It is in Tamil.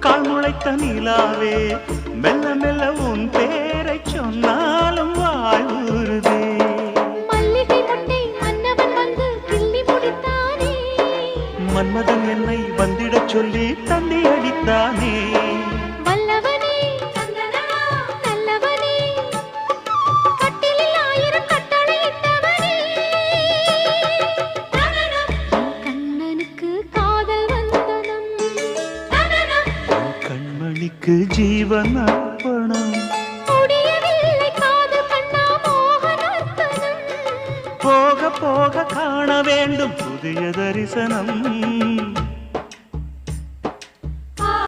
கால் முளைத்த நிலாவே மெல்ல மெல்ல உன் பேரை சொன்னாலும் வாய் ஊறுதே. மல்லிகை முட்டை மன்னவன் வந்து கிள்ளி முடித்தானே, மன்மதன் என்னை வந்திடச் சொல்லி தந்தி அடித்தானே. வல்லவனே நல்லவனே, கட்டிலில் 1000 கட்டளையிட்டவனே, கண்ணனுக்கு காதல் வந்தனம், கண்மணிக்கு ஜீவன் அர்ப்பணம். முடியவில்லை காதல் கண்ணா மோகனர்த்தனம். போக போக காண வேண்டும் புதிய தரிசனம்.